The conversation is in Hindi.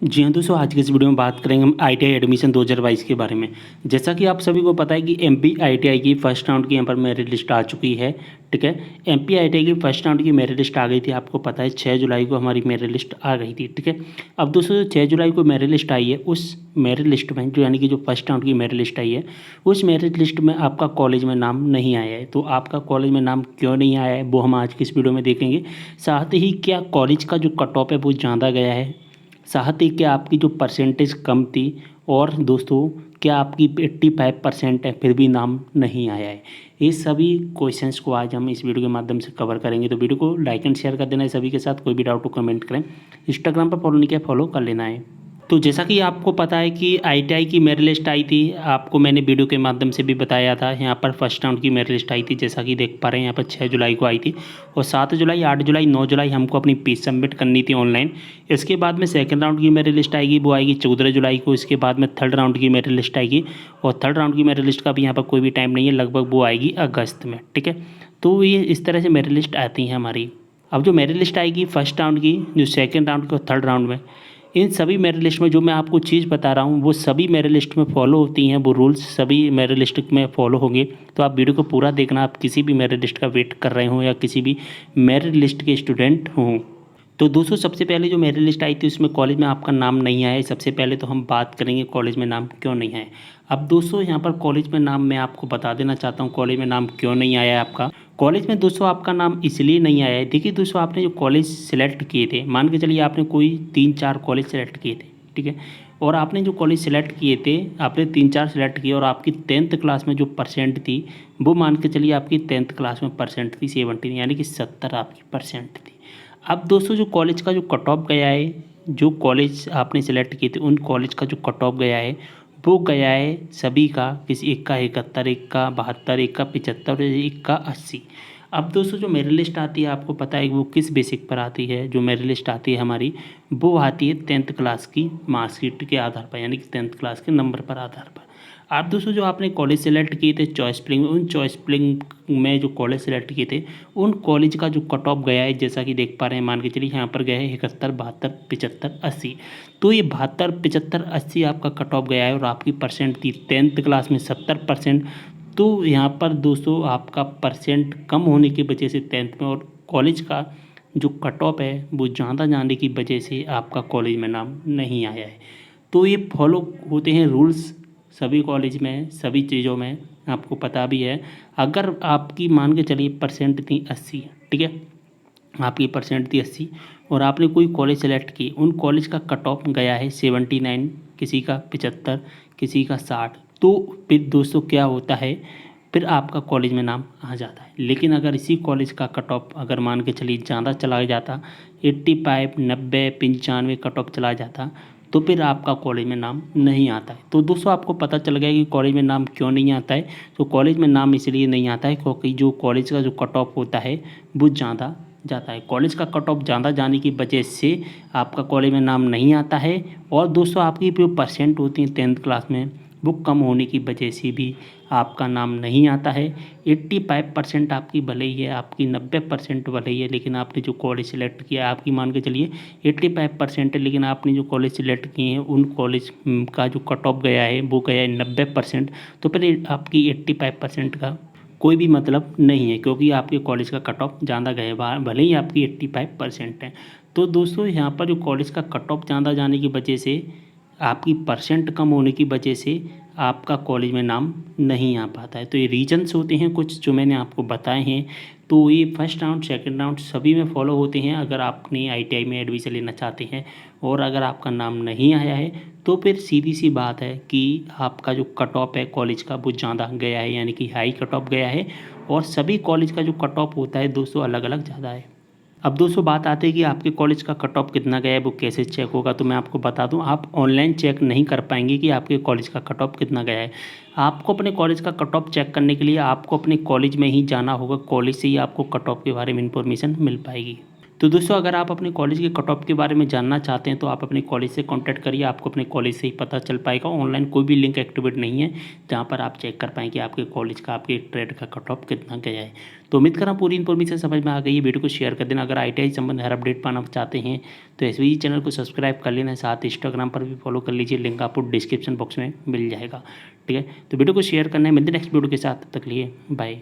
जी हाँ दोस्तों, आज के इस वीडियो में बात करेंगे हम आईटीआई एडमिशन 2022 के बारे में। जैसा कि आप सभी को पता है कि एमपी आईटीआई की फर्स्ट राउंड की यहाँ पर मेरिट लिस्ट आ चुकी है। ठीक है, एमपी आईटीआई की फर्स्ट राउंड की मेरिट लिस्ट आ गई थी, आपको पता है 6 जुलाई को हमारी मेरिट लिस्ट आ गई थी। ठीक है, अब दोस्तों 6 जुलाई को मेरिट लिस्ट आई है, उस मेरिट लिस्ट में जो यानी कि जो फर्स्ट राउंड की मेरिट लिस्ट आई है, उस मेरिट लिस्ट में आपका कॉलेज में नाम नहीं आया है। तो आपका कॉलेज में नाम क्यों नहीं आया है वो हम आज की इस वीडियो में देखेंगे। साथ ही क्या कॉलेज का जो कट ऑफ है वो ज़्यादा गया है, साथ ही क्या आपकी जो परसेंटेज कम थी, और दोस्तों क्या आपकी 85% है फिर भी नाम नहीं आया है। ये सभी क्वेश्चंस को आज हम इस वीडियो के माध्यम से कवर करेंगे। तो वीडियो को लाइक एंड शेयर कर देना है सभी के साथ। कोई भी डाउट हो कमेंट करें। इंस्टाग्राम पर फॉलो नहीं किया, फॉलो कर लेना है। तो जैसा कि आपको पता है कि आईटीआई की मेरिट लिस्ट आई थी, आपको मैंने वीडियो के माध्यम से भी बताया था। यहाँ पर फर्स्ट राउंड की मेरिट लिस्ट आई थी, जैसा कि देख पा रहे हैं यहाँ पर 6 जुलाई को आई थी, और 7 जुलाई, 8 जुलाई, 9 जुलाई हमको अपनी फीस सबमिट करनी थी ऑनलाइन। इसके बाद में सेकंड राउंड की मेरिट लिस्ट आएगी, वो आएगी 14 जुलाई को। इसके बाद में थर्ड राउंड की मेरिट लिस्ट आएगी, और थर्ड राउंड की मेरिट लिस्ट का भी यहाँ पर कोई भी टाइम नहीं है, लगभग वो आएगी अगस्त में। ठीक है, तो ये इस तरह से मेरिट लिस्ट आती है हमारी। अब जो मेरिट लिस्ट आएगी फर्स्ट राउंड की, जो सेकेंड राउंड की और थर्ड राउंड में, इन सभी मेरिट लिस्ट में जो मैं आपको चीज़ बता रहा हूँ वो सभी मेरिट लिस्ट में फॉलो होती हैं, वो रूल्स सभी मेरिट लिस्ट में फॉलो होंगे। तो आप वीडियो को पूरा देखना, आप किसी भी मेरिट लिस्ट का वेट कर रहे हो या किसी भी मेरिट लिस्ट के स्टूडेंट हों। तो दोस्तों सबसे पहले जो मेरिट लिस्ट आई थी उसमें कॉलेज में आपका नाम नहीं आया है। सबसे पहले तो हम बात करेंगे कॉलेज में नाम क्यों नहीं आया। अब दोस्तों यहाँ पर कॉलेज में नाम मैं आपको बता देना चाहता हूँ, कॉलेज में नाम क्यों नहीं आया है आपका। कॉलेज में दोस्तों आपका नाम इसलिए नहीं आया है, देखिए दोस्तों, आपने जो कॉलेज सेलेक्ट किए थे, मान के चलिए आपने कोई 3-4 कॉलेज सेलेक्ट किए थे। ठीक है, और आपने जो कॉलेज सेलेक्ट किए थे, आपने 3-4 सेलेक्ट किए, और आपकी 10th क्लास में जो परसेंट थी वो मान के चलिए आपकी 10th क्लास में परसेंट थी 70, यानी कि 70 आपकी परसेंट थी। अब दोस्तों जो कॉलेज का जो कट ऑफ गया है, जो कॉलेज आपने सेलेक्ट किए थे उन कॉलेज का जो कट ऑफ गया है वो गया है सभी का, किसी एक का 71, एक का 72, एक का 75, एक का 80। अब दोस्तों जो मेरिट लिस्ट आती है आपको पता है वो किस बेसिक पर आती है। जो मेरिट लिस्ट आती है हमारी वो आती है 10th क्लास की मार्कशीट के आधार पर, यानी कि 10th क्लास के नंबर पर आधार पर। आप दोस्तों जो आपने कॉलेज सेलेक्ट किए थे चॉइस फिलिंग में, उन चॉइस फिलिंग में जो कॉलेज सेलेक्ट किए थे उन कॉलेज का जो कट ऑफ गया है, जैसा कि देख पा रहे हैं, मान के चलिए यहाँ पर गया है 71, 72, 75, 80। तो ये 72, 75, 80 आपका कट ऑफ गया है, और आपकी परसेंट थी 10th क्लास में 70%। तो यहाँ पर दोस्तों आपका परसेंट कम होने की वजह से 10th में, और कॉलेज का जो कट ऑफ है वो ज़्यादा जाने की वजह से आपका कॉलेज में नाम नहीं आया है। तो ये फॉलो होते हैं रूल्स सभी कॉलेज में, सभी चीज़ों में, आपको पता भी है। अगर आपकी मान के चलिए परसेंट थी 80, ठीक है, आपकी परसेंट थी 80 और आपने कोई कॉलेज सेलेक्ट की, उन कॉलेज का कट ऑफ गया है 79, किसी का 75, किसी का 60। तो फिर दोस्तों क्या होता है, फिर आपका कॉलेज में नाम आ जाता है। लेकिन अगर इसी कॉलेज का कट ऑफ अगर मान के चलिए ज़्यादा चला जाता, 85, 90, 95 कट ऑफ चला जाता, तो फिर आपका कॉलेज में नाम नहीं आता है। तो दोस्तों आपको पता चल गया कि कॉलेज में नाम क्यों नहीं आता है। तो कॉलेज में नाम इसलिए नहीं आता है क्योंकि जो कॉलेज का जो कट ऑफ होता है वो ज़्यादा जाता है। कॉलेज का कट ऑफ ज़्यादा जाने की वजह से आपका कॉलेज में नाम नहीं आता है। और दोस्तों आपकी जो परसेंट होती है 10th क्लास में वो कम होने की वजह से भी आपका नाम नहीं आता है। 85% आपकी भले ही है, आपकी 90% भले ही है, लेकिन आपने जो कॉलेज सेलेक्ट किया, आपकी मान के चलिए 85% है, लेकिन आपने जो कॉलेज सेलेक्ट किए हैं उन कॉलेज का जो कट ऑफ गया है वो गया है 90%। तो फिर आपकी 85% का कोई भी मतलब नहीं है, क्योंकि आपके कॉलेज का कट ऑफ ज़्यादा गया, भले ही आपकी 85% है। तो दोस्तों यहाँ पर जो कॉलेज का कट ऑफ ज़्यादा जाने की वजह से, आपकी परसेंट कम होने की वजह से आपका कॉलेज में नाम नहीं आ पाता है। तो ये रीजन्स होते हैं कुछ जो मैंने आपको बताए हैं। तो ये फर्स्ट राउंड सेकंड राउंड सभी में फॉलो होते हैं। अगर आप अपनी आईटीआई में एडमिशन लेना चाहते हैं और अगर आपका नाम नहीं आया है तो फिर सीधी सी बात है कि आपका जो कट ऑफ है कॉलेज का वो ज़्यादा गया है, यानी कि हाई कट ऑफ गया है। और सभी कॉलेज का जो कट ऑफ होता है दोस्तों अलग अलग ज़्यादा है। अब दोस्तों बात आती है कि आपके कॉलेज का कट ऑफ कितना गया है, वो कैसे चेक होगा। तो मैं आपको बता दूं, आप ऑनलाइन चेक नहीं कर पाएंगे कि आपके कॉलेज का कट ऑफ कितना गया है। आपको अपने कॉलेज का कट ऑफ चेक करने के लिए आपको अपने कॉलेज में ही जाना होगा, कॉलेज से ही आपको कट ऑफ के बारे में इंफॉर्मेशन मिल पाएगी। तो दोस्तों अगर आप अपने कॉलेज के कट ऑफ के बारे में जानना चाहते हैं तो आप अपने कॉलेज से कांटेक्ट करिए, आपको अपने कॉलेज से ही पता चल पाएगा। ऑनलाइन कोई भी लिंक एक्टिवेट नहीं है जहाँ पर आप चेक कर पाएँ कि आपके कॉलेज का, आपके ट्रेड का कट ऑफ कितना गया है। तो उम्मीद कर रहा हूँ पूरी इन्फॉर्मेशन समझ में आ गई है। वीडियो को शेयर कर देना। अगर ITI संबंध हर अपडेट पाना चाहते हैं तो SVG चैनल को सब्सक्राइब कर लेना, साथ ही इंस्टाग्राम पर भी फॉलो कर लीजिए, लिंक आपको डिस्क्रिप्शन बॉक्स में मिल जाएगा। ठीक है, तो वीडियो को शेयर करना है। मिलते नेक्स्ट वीडियो के साथ, तब तक लिए बाय।